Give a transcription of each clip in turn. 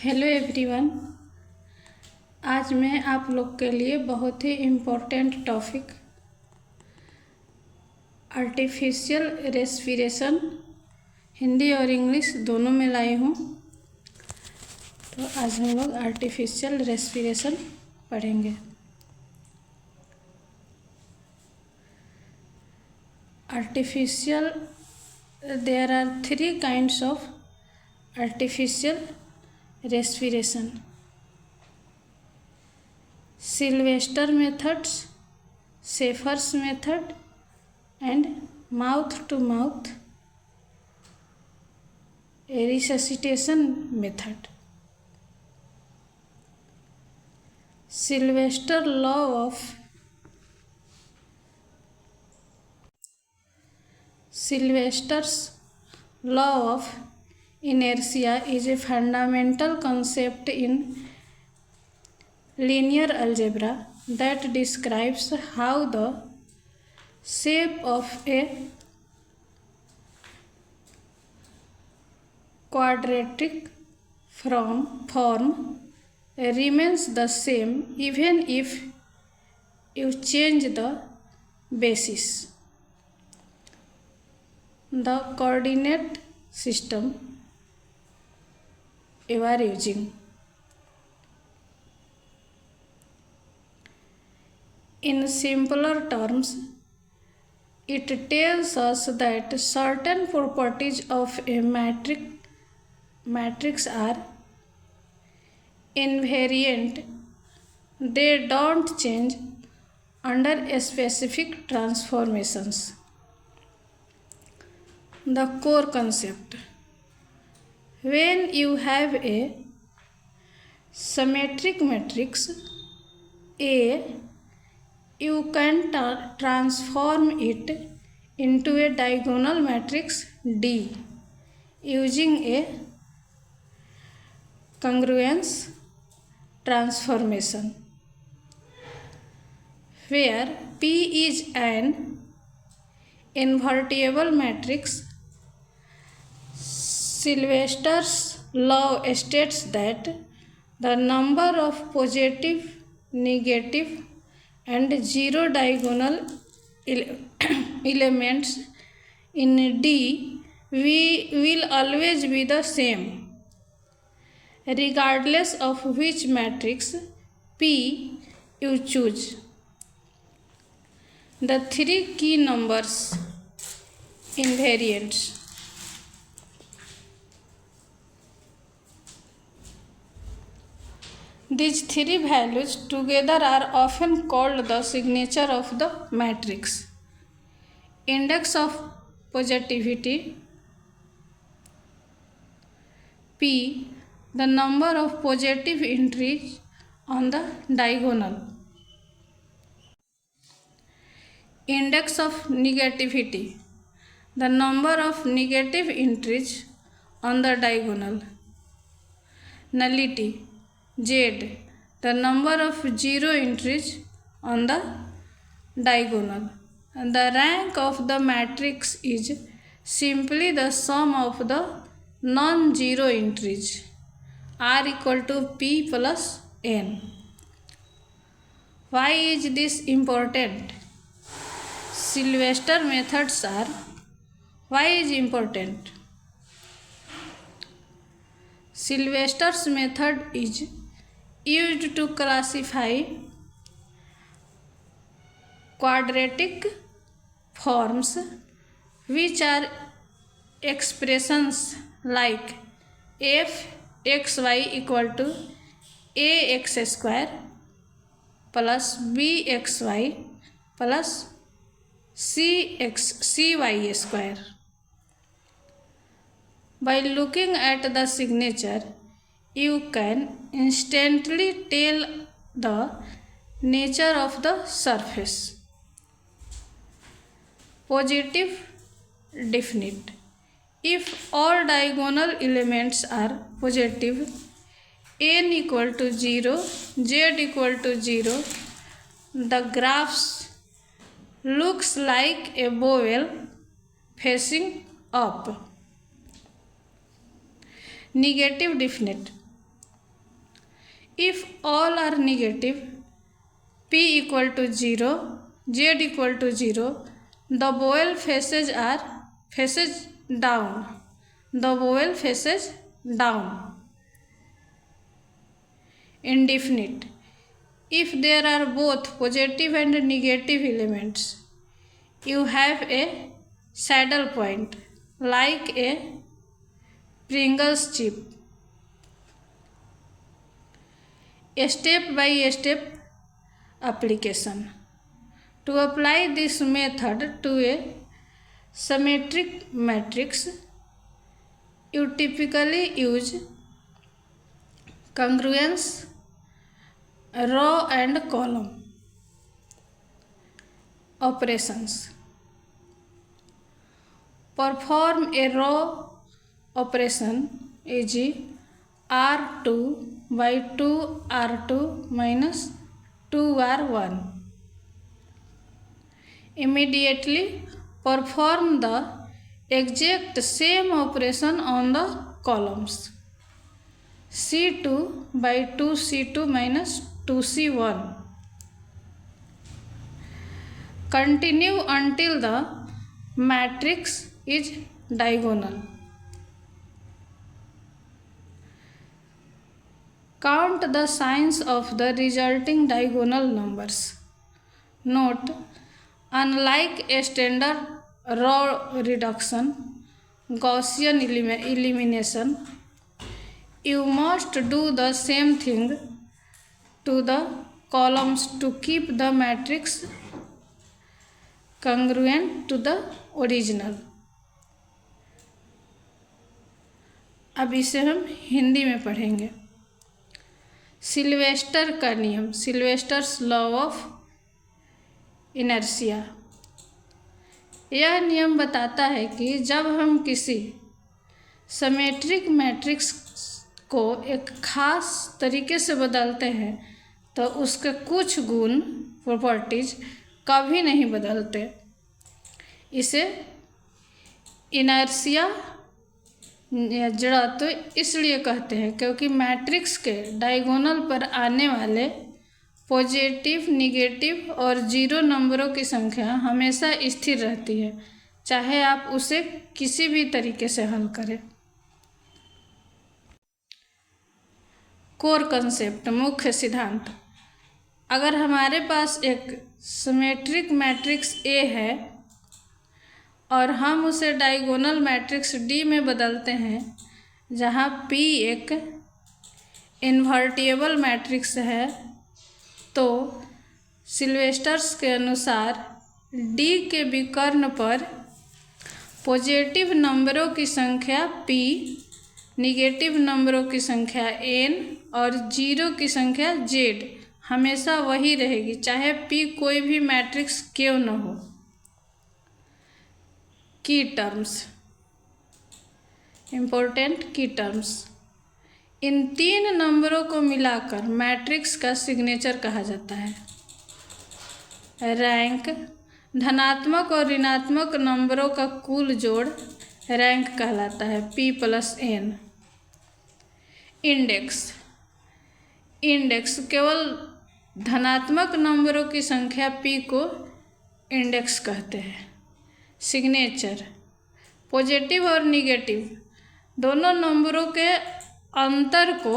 Hello everyone. आज मैं आप लोग के लिए बहुत ही important topic artificial respiration Hindi और इंग्लिश दोनों में लाई हूँ। तो आज हम लोग आर्टिफिशियल रेस्पिरेशन पढ़ेंगे। Artificial there are 3 kinds of artificial respiration: Sylvester methods, Schaeffer's method, and mouth to mouth resuscitation method. Sylvester's law of inertia is a fundamental concept in linear algebra that describes how the shape of a quadratic form remains the same even if you change the basis, the coordinate system you are using. In simpler terms, it tells us that certain properties of a matrix are invariant. They don't change under specific transformations. The core concept: when you have a symmetric matrix A, you can transform it into a diagonal matrix D using a congruence transformation, where P is an invertible matrix. Sylvester's law states that the number of positive, negative, and zero diagonal elements in D will always be the same, regardless of which matrix P you choose. The 3 key numbers invariants: these 3 values together are often called the signature of the matrix. Index of positivity P, the number of positive entries on the diagonal. Index of negativity, the number of negative entries on the diagonal. Nullity Z, the number of zero entries on the diagonal. And the rank of the matrix is simply the sum of the non-zero entries, R equal to P plus N. Why is this important? Sylvester methods are. Why is important? Sylvester's method is used to classify quadratic forms, which are expressions like f(xy) equal to ax square plus bxy plus cy square. By looking at the signature, you can instantly tell the nature of the surface. Positive definite: if all diagonal elements are positive, n equal to 0, z equal to 0, the graph looks like a bowl facing up. Negative definite: If all are negative, p equal to 0, z equal to 0, the vowel faces down. The vowel faces down. Indefinite. If there are both positive and negative elements, you have a saddle point like a Pringles chip. A step-by-step application. To apply this method to a symmetric matrix, you typically use congruence, row and column operations. Perform a row operation is R2 by 2R2 minus 2R1. Immediately perform the exact same operation on the columns. C2 by 2C2 minus 2C1. Continue until the matrix is diagonal. Count the signs of the resulting diagonal numbers. Note, unlike a standard row reduction, Gaussian elimination, you must do the same thing to the columns to keep the matrix congruent to the original. अब इसे हम हिंदी में पढ़ेंगे। Sylvester का नियम, सिल्वेस्टर्स law of inertia. यह नियम बताता है कि जब हम किसी सिमेट्रिक मैट्रिक्स को एक खास तरीके से बदलते हैं तो उसके कुछ गुण प्रॉपर्टीज कभी नहीं बदलते। इसे इनर्शिया या जड़त्व इसलिए कहते हैं क्योंकि मैट्रिक्स के डायगोनल पर आने वाले पॉजिटिव, निगेटिव और जीरो नंबरों की संख्या हमेशा स्थिर रहती है, चाहे आप उसे किसी भी तरीके से हल करें। कोर कंसेप्ट, मुख्य सिद्धांत। अगर हमारे पास एक सिमेट्रिक मैट्रिक्स ए है और हम उसे डायगोनल मैट्रिक्स डी में बदलते हैं जहाँ पी एक इन्वर्टिबल मैट्रिक्स है, तो सिल्वेस्टर्स के अनुसार डी के विकर्ण पर पॉजिटिव नंबरों की संख्या p, निगेटिव नंबरों की संख्या n और जीरो की संख्या z हमेशा वही रहेगी, चाहे p कोई भी मैट्रिक्स क्यों न हो। की टर्म्स, इम्पोर्टेंट की टर्म्स। इन तीन नंबरों को मिलाकर मैट्रिक्स का सिग्नेचर कहा जाता है। रैंक, धनात्मक और ऋणात्मक नंबरों का कुल जोड़ रैंक कहलाता है, p plus n। Index, index केवल धनात्मक नंबरों की संख्या p को इंडेक्स कहते हैं। सिग्नेचर, पॉजिटिव और निगेटिव दोनों नंबरों के अंतर को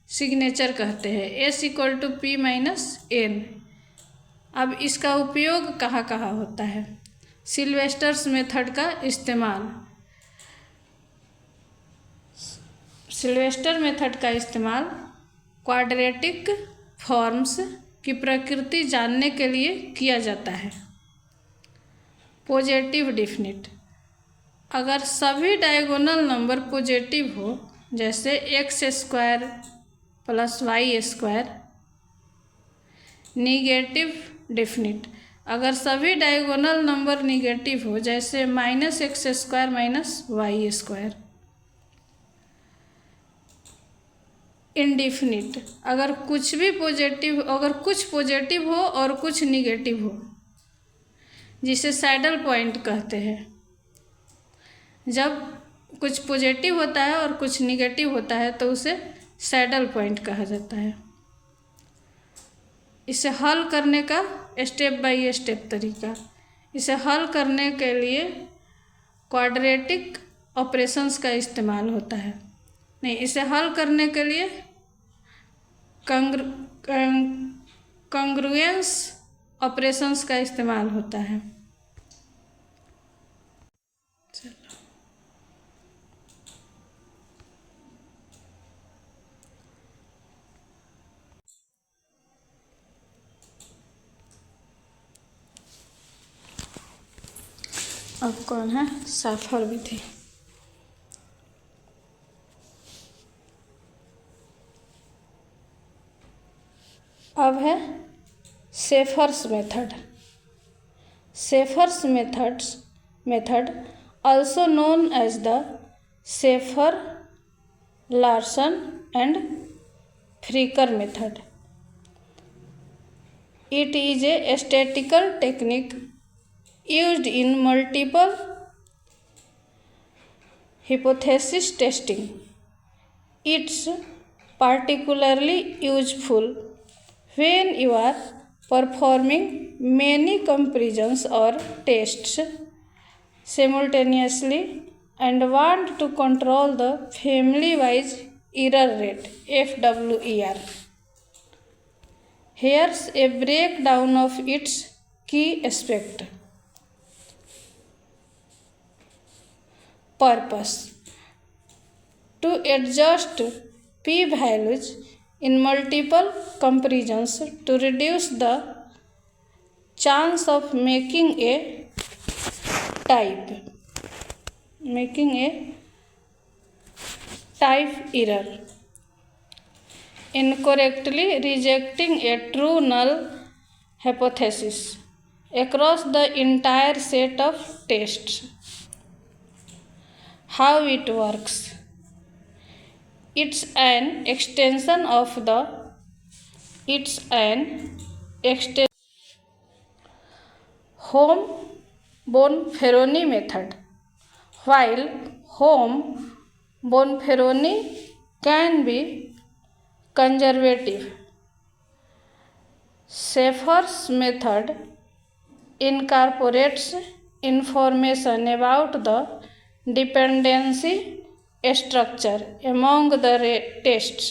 सिग्नेचर कहते हैं। s equal to p minus n। अब इसका उपयोग कहाँ कहाँ होता है? सिल्वेस्टर्स मेथड का इस्तेमाल। सिल्वेस्टर मेथड का इस्तेमाल क्वाड्रेटिक फॉर्म्स की प्रकृति जानने के लिए किया जाता है। पॉजिटिव डेफिनिट, अगर सभी डायगोनल नंबर पॉजिटिव हो, जैसे x square plus y square. Negative definite, अगर सभी डायगोनल नंबर निगेटिव हो, जैसे minus x square minus y square. Indefinite, अगर कुछ पॉजिटिव हो और कुछ निगेटिव हो, जिसे सैडल पॉइंट कहते हैं। जब कुछ पॉजिटिव होता है और कुछ निगेटिव होता है तो उसे सैडल पॉइंट कहा जाता है। इसे हल करने का स्टेप बाय स्टेप तरीका, इसे हल करने के लिए क्वाड्रेटिक ऑपरेशंस का इस्तेमाल होता है। नहीं, इसे हल करने के लिए कंग्रुएंस ऑपरेशंस का इस्तेमाल होता है। अब कौन है? सैफर विधि। अब है Schafer's method. Schafer's method also known as the Schaefer, Larson and Freaker method. It is a statistical technique used in multiple hypothesis testing. It's particularly useful when you are performing many comparisons or tests simultaneously and want to control the family-wise error rate (FWER). Here's a breakdown of its key aspects. Purpose: to adjust p-values in multiple comparisons to reduce the chance of making a type error, incorrectly rejecting a true null hypothesis across the entire set of tests. How it works: it's an extension of the Hom-Bonferroni method. While Hom-Bonferroni can be conservative, Schaeffer's method incorporates information about the dependency structure among the tests.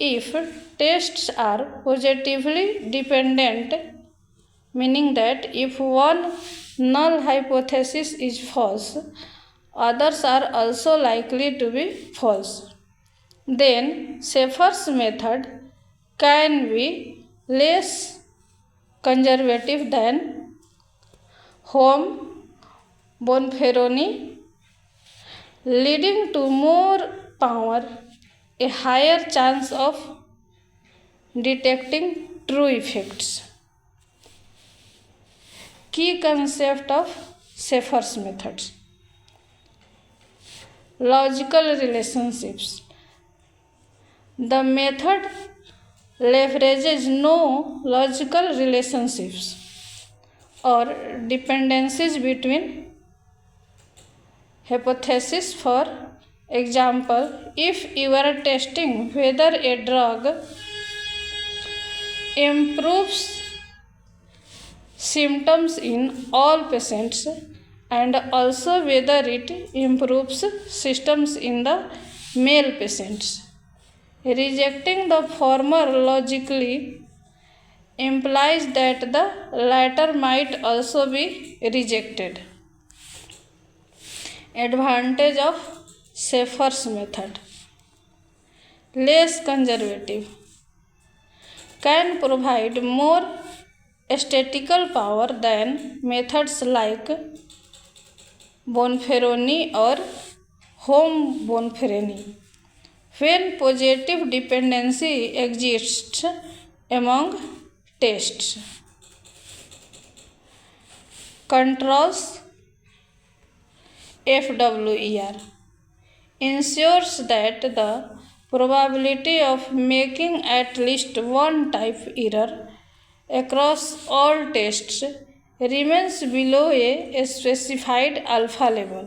If tests are positively dependent, meaning that if one null hypothesis is false, others are also likely to be false, then Schaeffer's method can be less conservative than Hom-Bonferroni, leading to more power, a higher chance of detecting true effects. Key concept of Schaeffer's methods: logical relationships. The method leverages no logical relationships or dependencies between hypotheses. For example, if you are testing whether a drug improves symptoms in all patients and also whether it improves symptoms in the male patients, rejecting the former logically implies that the latter might also be rejected. Advantage of Schaeffer's method: less conservative, can provide more statistical power than methods like Bonferroni or Hom-Bonferroni when positive dependency exists among tests. Controls FWER: ensures that the probability of making at least one type error across all tests remains below a specified alpha level.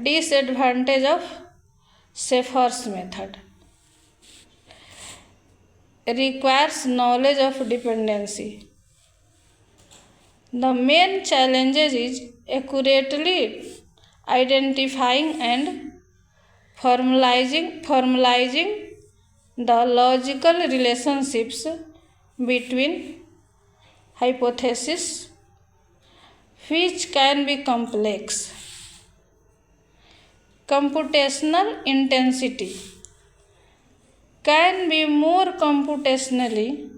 Disadvantage of Schaeffer's method requires knowledge of dependency. The main challenge is accurately identifying and formalizing the logical relationships between hypotheses, which can be complex. Computational intensity can be more computationally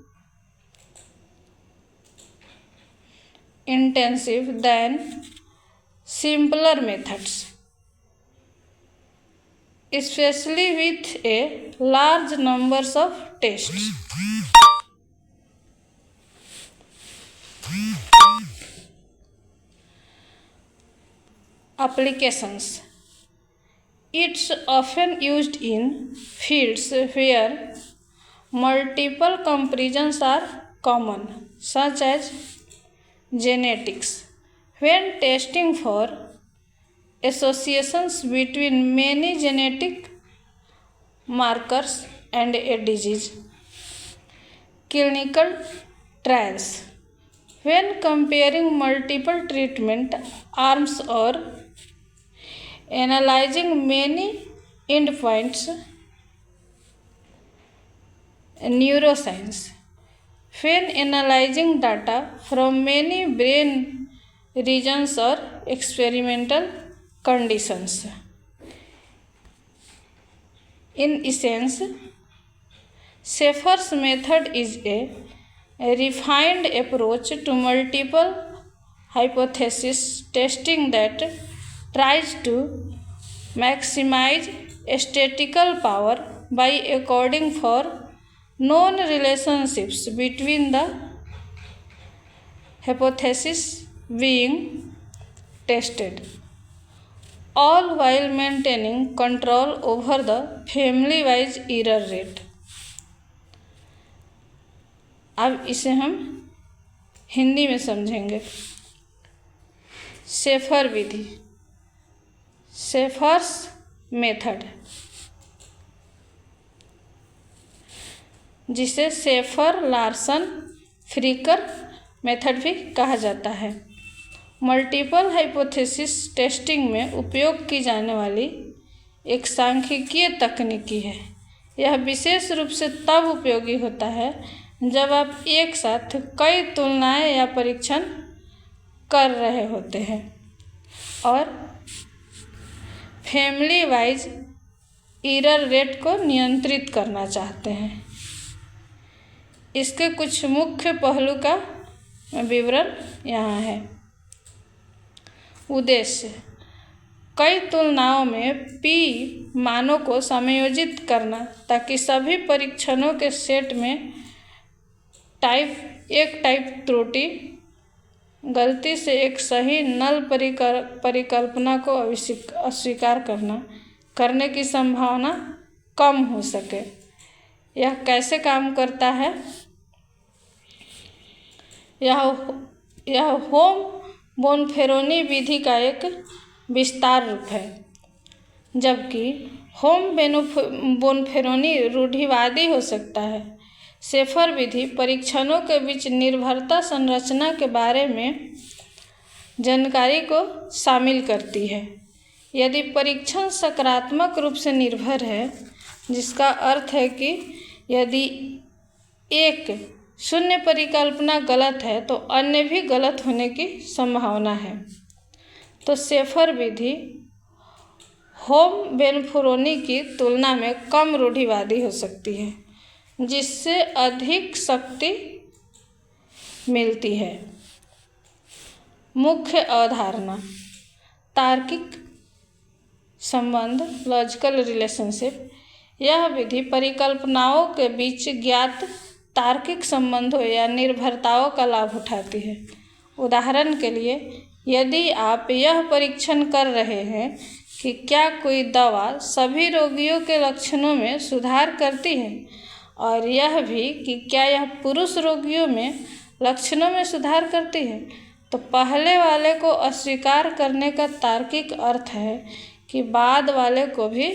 intensive than simpler methods, especially with a large numbers of tests. Applications. It's often used in fields where multiple comparisons are common, such as genetics, when testing for associations between many genetic markers and a disease. Clinical trials, when comparing multiple treatment arms or analyzing many endpoints. Neuroscience, when analyzing data from many brain regions or experimental conditions. In essence, Schaeffer's method is a refined approach to multiple hypothesis testing that tries to maximize statistical power by accounting for known relationships between the hypotheses being tested, all while maintaining control over the family-wise error rate. अब इसे हम हिंदी में समझेंगे। Schafer विधि, shepherds method, जिसे Schafer Larsen Fricker method भी कहा जाता है, मल्टीपल हाइपोथेसिस टेस्टिंग में उपयोग की जाने वाली एक सांख्यिकीय तकनीकी है। यह विशेष रूप से तब उपयोगी होता है जब आप एक साथ कई तुलनाएं या परीक्षण कर रहे होते हैं और फैमिली वाइज एरर रेट को नियंत्रित करना चाहते हैं। इसके कुछ मुख्य पहलू का विवरण यहाँ है। उद्देश्य, कई तुलनाओं में पी मानों को समायोजित करना ताकि सभी परीक्षणों के सेट में टाइप त्रुटि गलती से एक सही नल परिकल्पना को अस्वीकार करने की संभावना कम हो सके। यह कैसे काम करता है? यह होम बोनफेरोनी विधि का एक विस्तार रूप है, जबकि होम बोनफेरोनी रूढ़िवादी हो सकता है। शेफर विधि परीक्षणों के बीच निर्भरता संरचना के बारे में जानकारी को शामिल करती है। यदि परीक्षण सकारात्मक रूप से निर्भर है, जिसका अर्थ है कि यदि एक शून्य परिकल्पना गलत है तो अन्य भी गलत होने की संभावना है, तो शेफर विधि होम बोनफेरोनी की तुलना में कम रूढ़िवादी हो सकती है, जिससे अधिक शक्ति मिलती है। मुख्य अवधारणा, तार्किक संबंध, लॉजिकल रिलेशनशिप। यह विधि परिकल्पनाओं के बीच ज्ञात तार्किक संबंधों या निर्भरताओं का लाभ उठाती है। उदाहरण के लिए, यदि आप यह परीक्षण कर रहे हैं कि क्या कोई दवा सभी रोगियों के लक्षणों में सुधार करती है और यह भी कि क्या यह पुरुष रोगियों में लक्षणों में सुधार करती है, तो पहले वाले को अस्वीकार करने का तार्किक अर्थ है कि बाद वाले को भी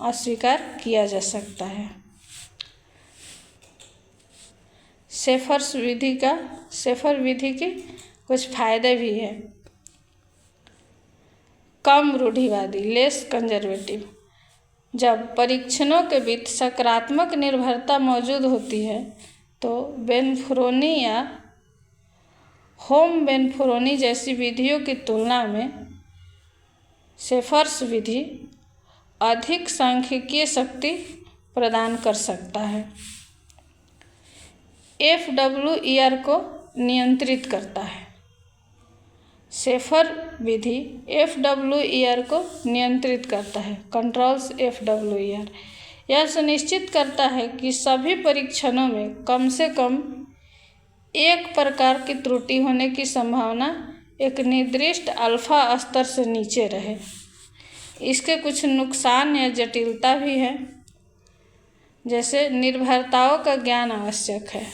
अस्वीकार किया जा सकता है। शेफर विधि के कुछ फायदे भी हैं। कम रूढ़िवादी, लेस कंजर्वेटिव। जब परीक्षणों के बीच सकारात्मक निर्भरता मौजूद होती है तो बेनफ्रोनी या होम बेनफ्रोनी जैसी विधियों की तुलना में शेफर्स विधि अधिक सांख्यिकीय शक्ति प्रदान कर सकता है। FWER को नियंत्रित करता है। शेफर विधि FWER को नियंत्रित करता है, कंट्रोल्स FWER। यह सुनिश्चित करता है कि सभी परीक्षणों में कम से कम एक प्रकार की त्रुटि होने की संभावना एक निर्दिष्ट अल्फा स्तर से नीचे रहे। इसके कुछ नुकसान या जटिलता भी है, जैसे निर्भरताओं का ज्ञान आवश्यक है।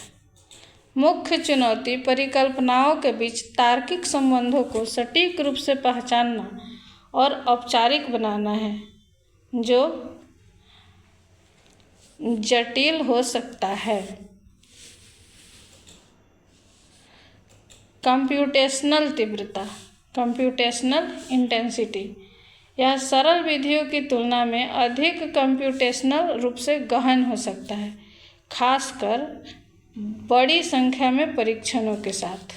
मुख्य चुनौती परिकल्पनाओं के बीच तार्किक संबंधों को सटीक रूप से पहचानना और औपचारिक बनाना है, जो जटिल हो सकता है। कंप्यूटेशनल तीव्रता, कंप्यूटेशनल इंटेंसिटी। यह सरल विधियों की तुलना में अधिक कंप्यूटेशनल रूप से गहन हो सकता है, खासकर बड़ी संख्या में परीक्षणों के साथ।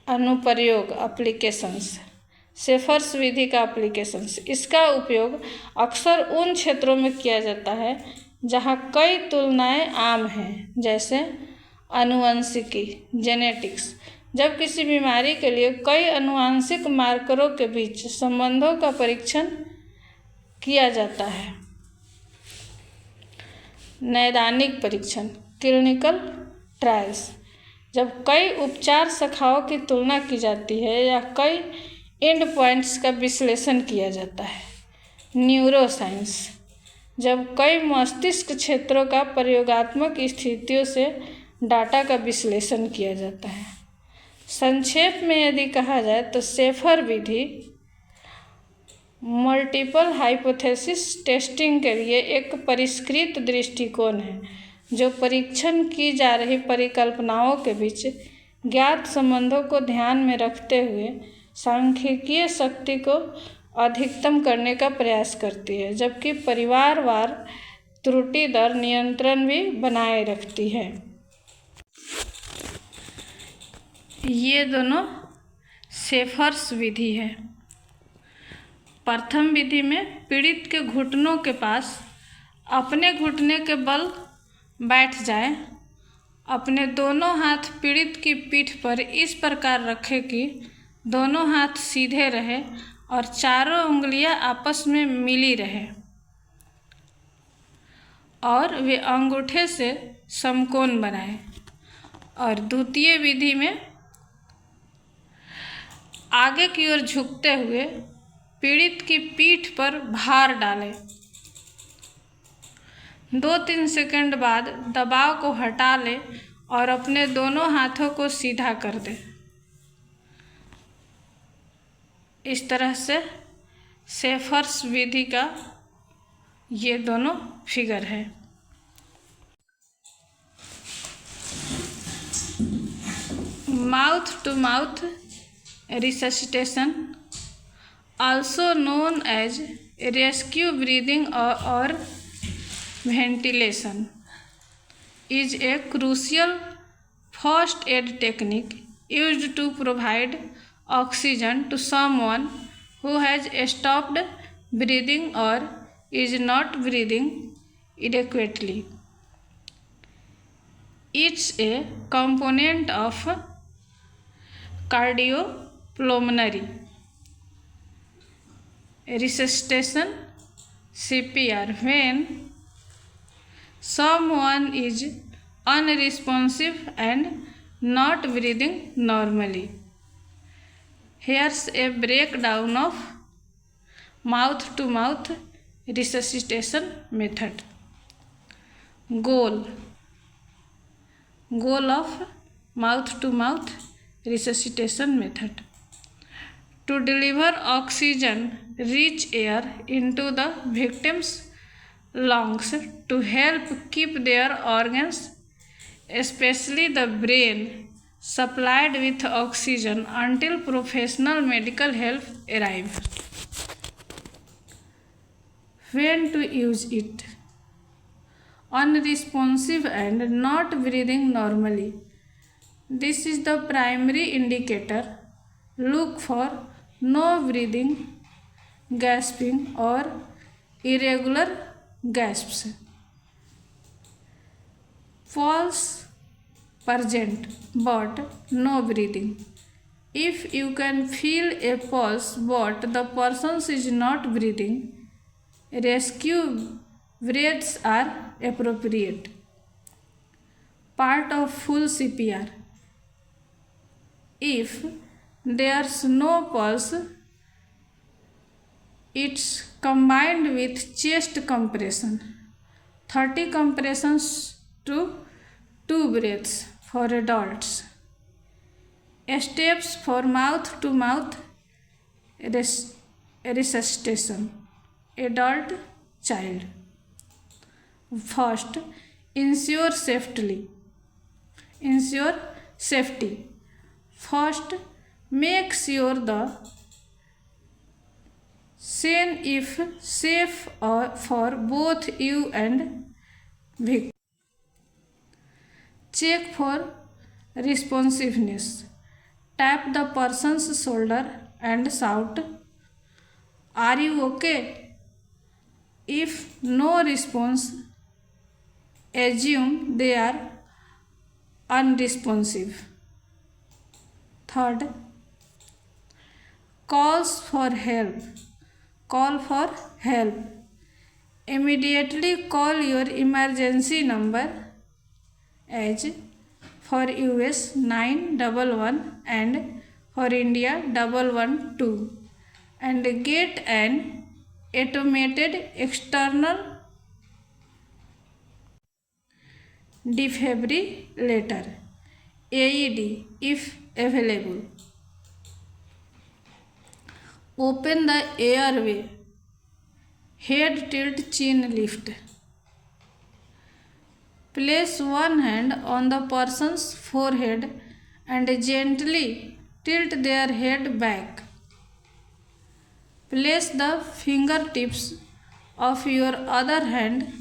अनुप्रयोग, एप्लीकेशंस। शेफर्स विधि का एप्लीकेशंस। इसका उपयोग अक्सर उन क्षेत्रों में किया जाता है जहां कई तुलनाएं आम हैं, जैसे आनुवंशिकी, जेनेटिक्स। जब किसी बीमारी के लिए कई आनुवंशिक मार्करों के बीच संबंधों का परीक्षण किया जाता है। नैदानिक परीक्षण, क्लिनिकल ट्रायल्स। जब कई उपचार शाखाओं की तुलना की जाती है या कई एंड पॉइंट्स का विश्लेषण किया जाता है। न्यूरोसाइंस। जब कई मस्तिष्क क्षेत्रों का प्रयोगात्मक स्थितियों से डाटा का विश्लेषण किया जाता है। संक्षेप में यदि कहा जाए तो शेफर विधि मल्टीपल हाइपोथेसिस टेस्टिंग के लिए एक परिष्कृत दृष्टिकोण है, जो परीक्षण की जा रही परिकल्पनाओं के बीच ज्ञात संबंधों को ध्यान में रखते हुए सांख्यिकीय शक्ति को अधिकतम करने का प्रयास करती है, जबकि परिवारवार त्रुटि दर नियंत्रण भी बनाए रखती है। ये दोनों शेफर्स विधि है। प्रथम विधि में पीड़ित के घुटनों के पास अपने घुटने के बल बैठ जाए, अपने दोनों हाथ पीड़ित की पीठ पर इस प्रकार रखें कि दोनों हाथ सीधे रहे और चारों उंगलियां आपस में मिली रहे और वे अंगूठे से समकोण बनाएं। और द्वितीय विधि में आगे की ओर झुकते हुए पीड़ित की पीठ पर भार डालें। 2-3 सेकंड बाद दबाव को हटा लें और अपने दोनों हाथों को सीधा कर दें। इस तरह से शेफर्स विधि का ये दोनों फिगर है। Mouth to mouth resuscitation, also known as rescue breathing or ventilation, is a crucial first aid technique used to provide oxygen to someone who has stopped breathing or is not breathing adequately. It's a component of cardiopulmonary resuscitation CPR when someone is unresponsive and not breathing normally. Here's a breakdown of mouth to mouth resuscitation method. Goal of mouth to mouth resuscitation method: to deliver oxygen-rich air into the victim's lungs to help keep their organs, especially the brain, supplied with oxygen until professional medical help arrives. When to use it? Unresponsive and not breathing normally. This is the primary indicator. Look for no breathing, gasping, or irregular gasps. Pulse present but no breathing. If you can feel a pulse but the person is not breathing, rescue breaths are appropriate. Part of full CPR. If there's no pulse, it's combined with chest compression. 30 compressions to 2 breaths for adults. Steps for mouth to mouth resuscitation. Adult, child. First, ensure safety. First, make sure the scene is safe for both you and victim. Check for responsiveness. Tap the person's shoulder and shout, "Are you okay?" If no response, assume they are unresponsive. Third, calls for help. Call for help. Immediately call your emergency number as for US 911 and for India 112 and get an automated external defibrillator AED if available. Open the airway. Head tilt, chin lift. Place one hand on the person's forehead and gently tilt their head back. Place the fingertips of your other hand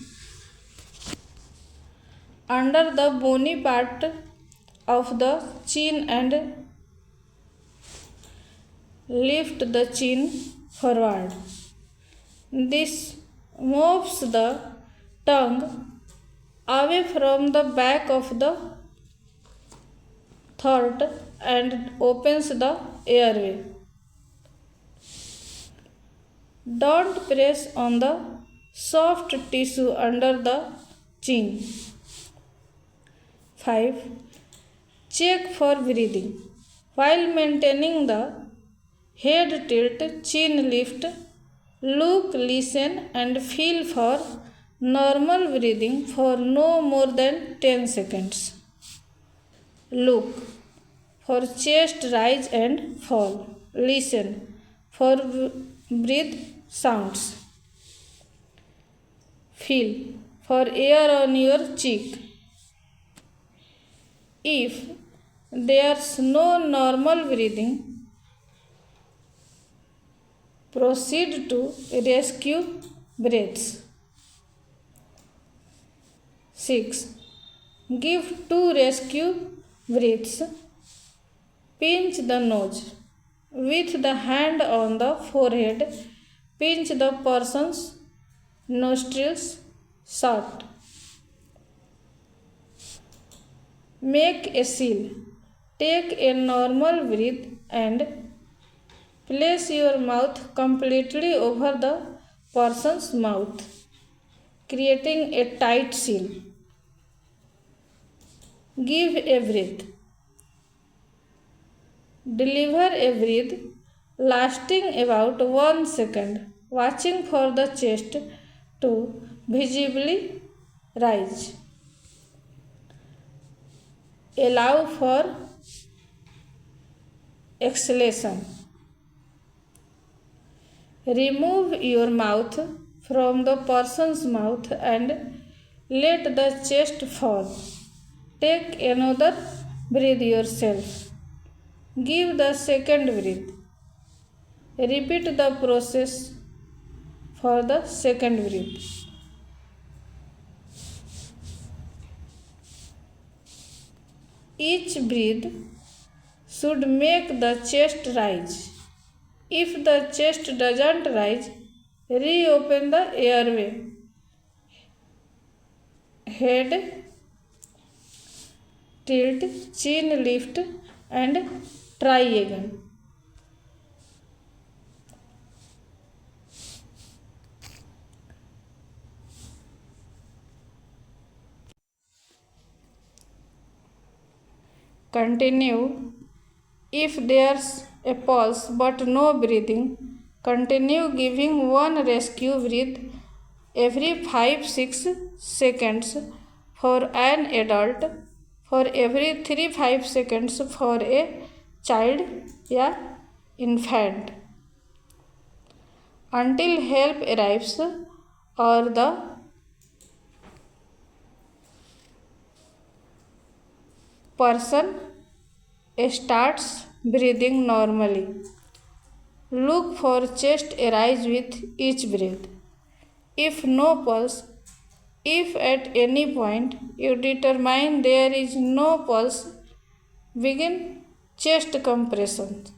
under the bony part of the chin and lift the chin forward. This moves the tongue away from the back of the throat and opens the airway. Don't press on the soft tissue under the chin. 5. Check for breathing. While maintaining the head tilt, chin lift, look, listen and feel for normal breathing for no more than 10 seconds. Look for chest rise and fall. Listen for breath sounds. Feel for air on your cheek. If there's no normal breathing, proceed to rescue breaths. 6. Give 2 rescue breaths. Pinch the nose. With the hand on the forehead, pinch the person's nostrils shut. Make a seal. Take a normal breath and place your mouth completely over the person's mouth, creating a tight seal. Give a breath. Deliver a breath lasting about 1 second, watching for the chest to visibly rise. Allow for exhalation. Remove your mouth from the person's mouth and let the chest fall. Take another breath yourself. Give the second breath. Repeat the process for the second breath. Each breath should make the chest rise. If the chest doesn't rise, reopen the airway. Head tilt, chin lift and try again. Continue. If there's a pulse but no breathing, continue giving one rescue breath every 5-6 seconds for an adult, for every 3-5 seconds for a child या infant, until help arrives or the person starts breathing normally. Look for chest arise with each breath. If no pulse, if at any point you determine there is no pulse, begin chest compressions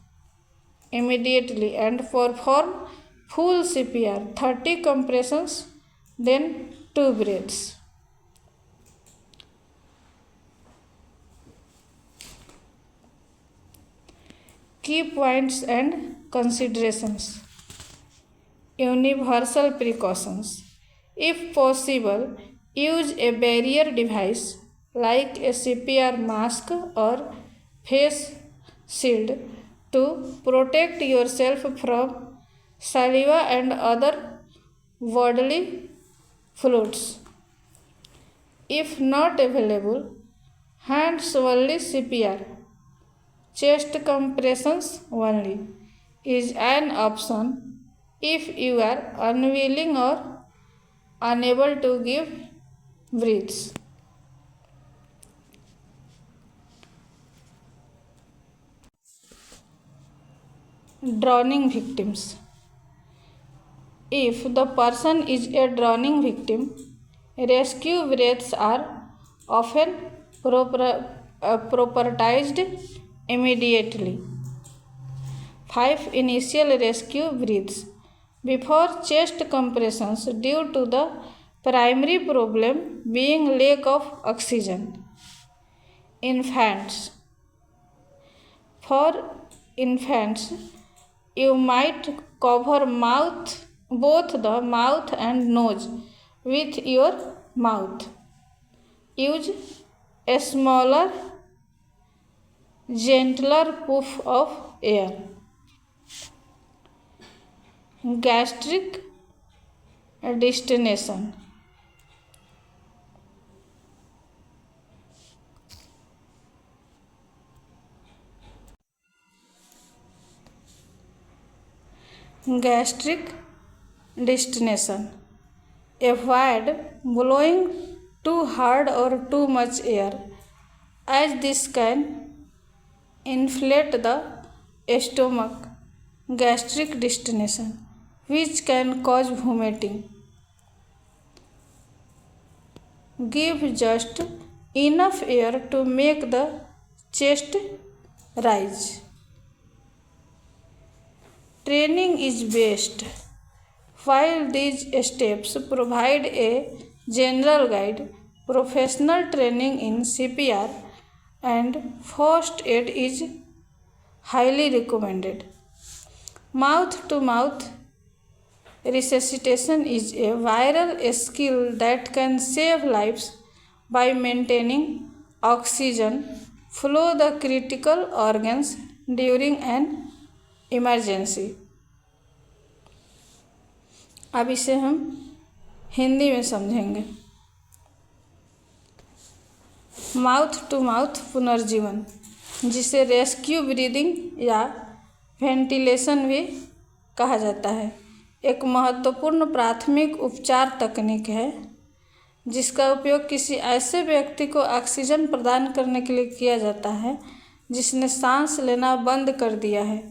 immediately and perform full CPR, 30 compressions, then 2 breaths. Key points and considerations. Universal precautions. If possible, use a barrier device like a CPR mask or face shield to protect yourself from saliva and other bodily fluids. If not available, hands only CPR. Chest compressions only is an option if you are unwilling or unable to give breaths. Drowning victims. If the person is a drowning victim, rescue breaths are often prioritized immediately. 5 initial rescue breaths before chest compressions due to the primary problem being lack of oxygen. Infants. For infants, you might cover both the mouth and nose with your mouth. Use a smaller, gentler puff of air. Gastric destination. Gastric destination. Avoid blowing too hard or too much air, as this can inflate the stomach gastric destination, which can cause vomiting. Give just enough air to make the chest rise. Training is best. While these steps provide a general guide, professional training in CPR and first aid is highly recommended. Mouth-to-mouth resuscitation is a vital skill that can save lives by maintaining oxygen flow the critical organs during an emergency. अब इसे हम हिंदी में समझेंगे। Mouth to mouth पुनर्जीवन, जिसे rescue breathing या ventilation भी कहा जाता है, एक महत्वपूर्ण प्राथमिक उपचार तकनीक है जिसका उपयोग किसी ऐसे व्यक्ति को ऑक्सीजन प्रदान करने के लिए किया जाता है जिसने सांस लेना बंद कर दिया है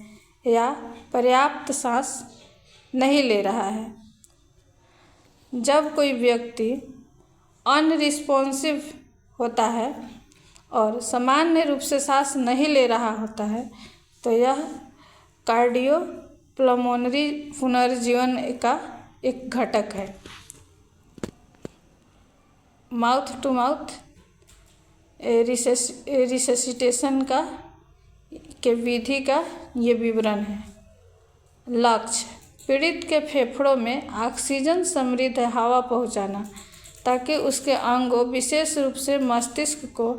या पर्याप्त सांस नहीं ले रहा है। जब कोई व्यक्ति अनरिस्पॉन्सिव होता है और सामान्य रूप से सांस नहीं ले रहा होता है तो यह कार्डियोपल्मोनरी पुनर्जीवन का एक घटक है। माउथ टू माउथ रिससिटेशन के विधि का ये विवरण है। लक्ष्य: पीड़ित के फेफड़ों में ऑक्सीजन समृद्ध हवा पहुंचाना ताकि उसके अंगों विशेष रूप से मस्तिष्क को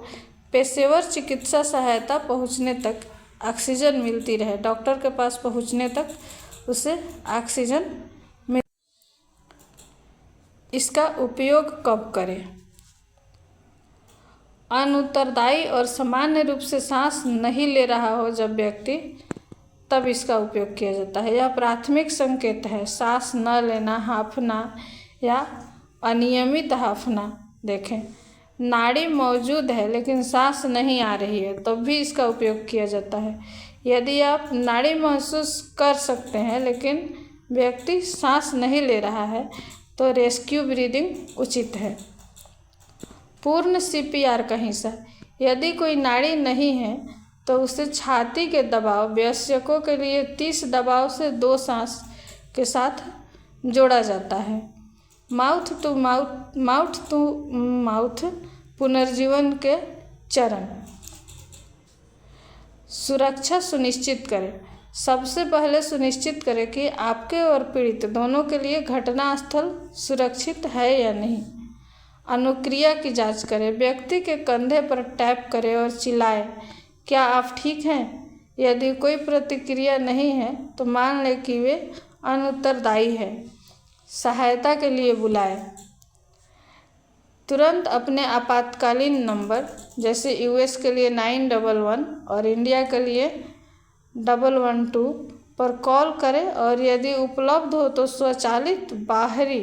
पेशेवर चिकित्सा सहायता पहुंचने तक ऑक्सीजन मिलती रहे। डॉक्टर के पास पहुंचने तक उसे ऑक्सीजन मिल। इसका उपयोग कब करें? अनुत्तरदायी और सामान्य रूप से सांस नहीं ले रहा हो जब व्यक्ति, तब इसका उपयोग किया जाता है। यह प्राथमिक संकेत है। सांस न लेना, हांफना या अनियमित हांफना। देखें, नाड़ी मौजूद है लेकिन सांस नहीं आ रही है तब भी इसका उपयोग किया जाता है। यदि आप नाड़ी महसूस कर सकते हैं लेकिन व्यक्ति सांस नहीं ले रहा है तो रेस्क्यू ब्रीदिंग उचित है। पूर्ण CPR का हिस्सा: यदि कोई नाड़ी नहीं है तो उसे छाती के दबाव वयस्कों के लिए 30 दबाव से 2 सांस के साथ जोड़ा जाता है। माउथ टू माउथ पुनर्जीवन के चरण: सुरक्षा सुनिश्चित करें। सबसे पहले सुनिश्चित करें कि आपके और पीड़ित दोनों के लिए घटनास्थल सुरक्षित है या नहीं। अनुक्रिया की जांच करें। व्यक्ति के कंधे पर टैप करें और चिल्लाएं, क्या आप ठीक हैं? यदि कोई प्रतिक्रिया नहीं है तो मान लें कि वे अनुत्तरदायी है। सहायता के लिए बुलाएं। तुरंत अपने आपातकालीन नंबर जैसे US के लिए 911 और इंडिया के लिए 112 पर कॉल करें और यदि उपलब्ध हो तो स्वचालित बाहरी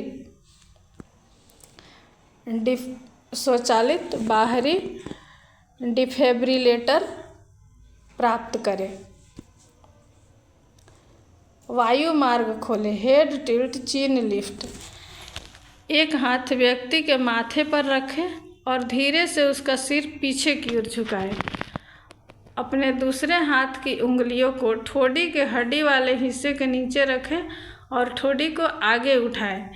डिफिब्रिलेटर प्राप्त करें। वायु मार्ग खोलें। हेड टिल्ट चीन लिफ्ट: एक हाथ व्यक्ति के माथे पर रखें और धीरे से उसका सिर पीछे की ओर झुकाएं। अपने दूसरे हाथ की उंगलियों को ठोड़ी के हड्डी वाले हिस्से के नीचे रखें और ठोड़ी को आगे उठाएं।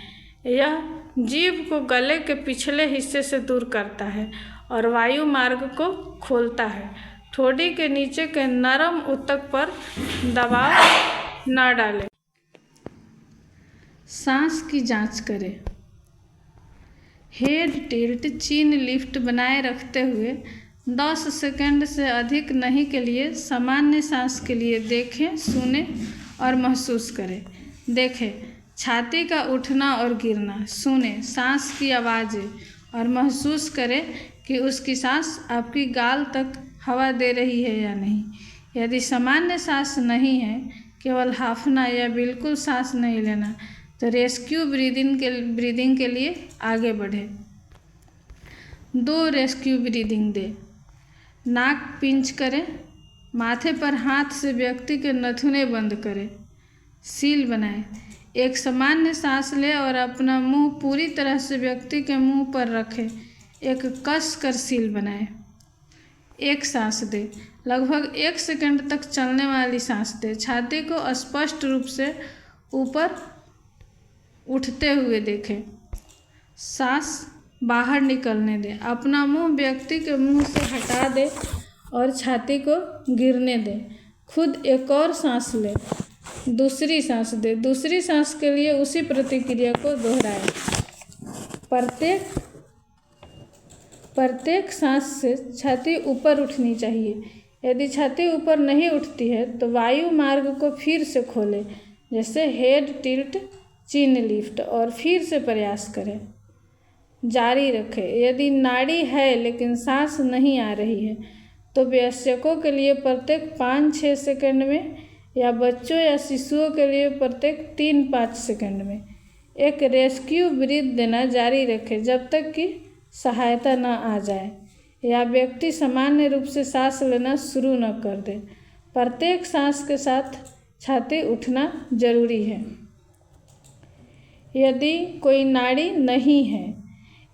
यह जीभ को गले के पिछले हिस्से से दूर करता है और वायु मार्ग को खोलता है। ठोड़ी के नीचे के नरम ऊतक पर दबाव न डालें। सांस की जांच करें। हेड टिल्ट चीन लिफ्ट बनाए रखते हुए 10 सेकंड से अधिक नहीं के लिए सामान्य सांस के लिए देखें, सुनें और महसूस करें। देखें छाती का उठना और गिरना, सुनें सांस की आवाज़ें और महसूस करें कि उसकी सांस आपकी गाल तक हवा दे रही है या नहीं। यदि सामान्य सांस नहीं है, केवल हांफना या बिल्कुल सांस नहीं लेना, तो रेस्क्यू ब्रीदिंग के लिए आगे बढ़ें। 2 रेस्क्यू ब्रीदिंग दें। नाक पिंच करें। माथे पर हाथ से व्यक्ति के नथुने बंद करें। सील बनाएं। एक सामान्य सांस लें और अपना मुंह पूरी तरह से व्यक्ति के मुंह पर रखें। एक कस कर सील बनाएं। एक सांस दें। लगभग 1 सेकंड तक चलने वाली सांस दें। छाती को स्पष्ट रूप से ऊपर उठते हुए देखें। सांस बाहर निकलने दें। अपना मुंह व्यक्ति के मुंह से हटा दें और छाती को गिरने दें। खुद एक और सांस लें। दूसरी सांस दें। दूसरी सांस के लिए उसी प्रतिक्रिया को दोहराएं। प्रत्येक सांस से छाती ऊपर उठनी चाहिए। यदि छाती ऊपर नहीं उठती है तो वायु मार्ग को फिर से खोलें, जैसे हेड टिल्ट चीन लिफ्ट, और फिर से प्रयास करें। जारी रखें। यदि नाड़ी है लेकिन सांस नहीं आ रही है तो वयस्कों के लिए प्रत्येक 5-6 सेकंड में या बच्चों या शिशुओं के लिए प्रत्येक 3-5 सेकंड में एक रेस्क्यू ब्रीथ देना जारी रखें जब तक कि सहायता न आ जाए या व्यक्ति सामान्य रूप से सांस लेना शुरू न कर दे। प्रत्येक सांस के साथ छाती उठना जरूरी है। यदि कोई नाड़ी नहीं है,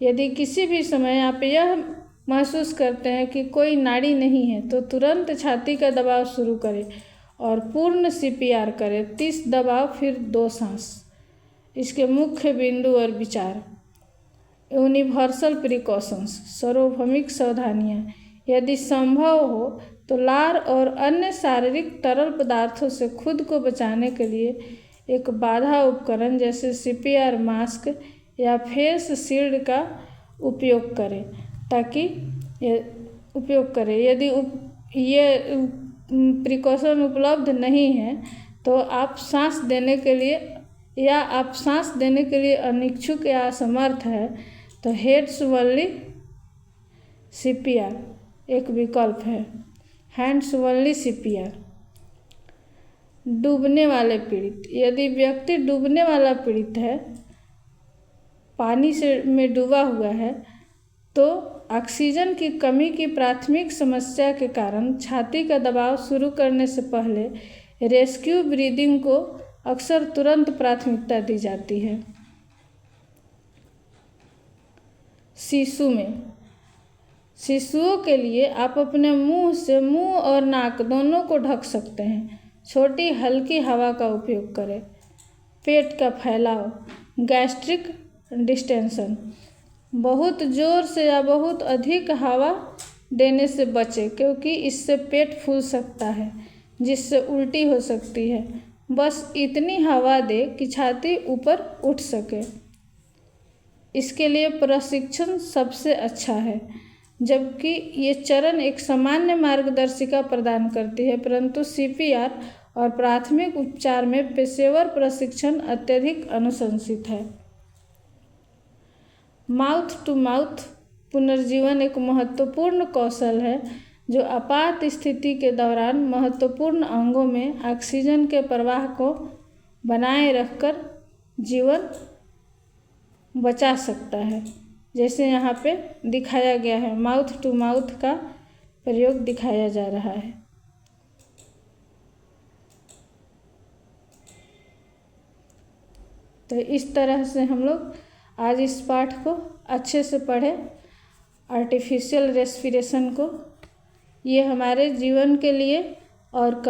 यदि किसी भी समय आप यह महसूस करते हैं कि कोई नाड़ी नहीं है तो तुरंत छाती का दबाव शुरू करें और पूर्ण CPR करें। 30 दबाव फिर 2 सांस। इसके मुख्य बिंदु और विचार। यूनिवर्सल प्रिकॉशंस, सार्वभौमिक सावधानियाँ। यदि संभव हो तो लार और अन्य शारीरिक तरल पदार्थों से खुद को बचाने के लिए एक बाधा उपकरण जैसे CPR मास्क या फेस शील्ड का उपयोग करें यदि ये प्रिकॉशन उपलब्ध नहीं है तो आप सांस देने के लिए अनिच्छुक या असमर्थ है तो हेड्स ओनली CPR एक विकल्प है। Hands only CPR। डूबने वाले पीड़ित। यदि व्यक्ति डूबने वाला पीड़ित है, पानी में डूबा हुआ है, तो ऑक्सीजन की कमी की प्राथमिक समस्या के कारण छाती का दबाव शुरू करने से पहले रेस्क्यू ब्रीदिंग को अक्सर तुरंत प्राथमिकता दी जाती है। शिशुओं के लिए आप अपने मुंह से मुंह और नाक दोनों को ढक सकते हैं। छोटी हल्की हवा का उपयोग करें। पेट का फैलाव, गैस्ट्रिक डिस्टेंशन। बहुत ज़ोर से या बहुत अधिक हवा देने से बचें क्योंकि इससे पेट फूल सकता है जिससे उल्टी हो सकती है। बस इतनी हवा दें कि छाती ऊपर उठ सके। इसके लिए प्रशिक्षण सबसे अच्छा है, जबकि ये चरण एक सामान्य मार्गदर्शिका प्रदान करती है, परंतु CPR और प्राथमिक उपचार में पेशेवर प्रशिक्षण अत्यधिक अनुशंसित है। माउथ टू माउथ पुनर्जीवन एक महत्वपूर्ण कौशल है जो आपात स्थिति के दौरान महत्वपूर्ण अंगों में ऑक्सीजन के प्रवाह को बनाए रखकर जीवन बचा सकता है। जैसे यहाँ पे दिखाया गया है, माउथ टू माउथ का प्रयोग दिखाया जा रहा है। तो इस तरह से हम लोग आज इस पाठ को अच्छे से पढ़ें। आर्टिफिशियल रेस्पिरेशन को, ये हमारे जीवन के लिए और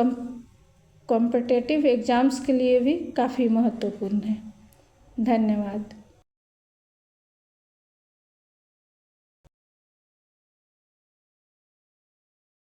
कॉम्पिटिटिव एग्ज़ाम्स के लिए भी काफ़ी महत्वपूर्ण है। धन्यवाद।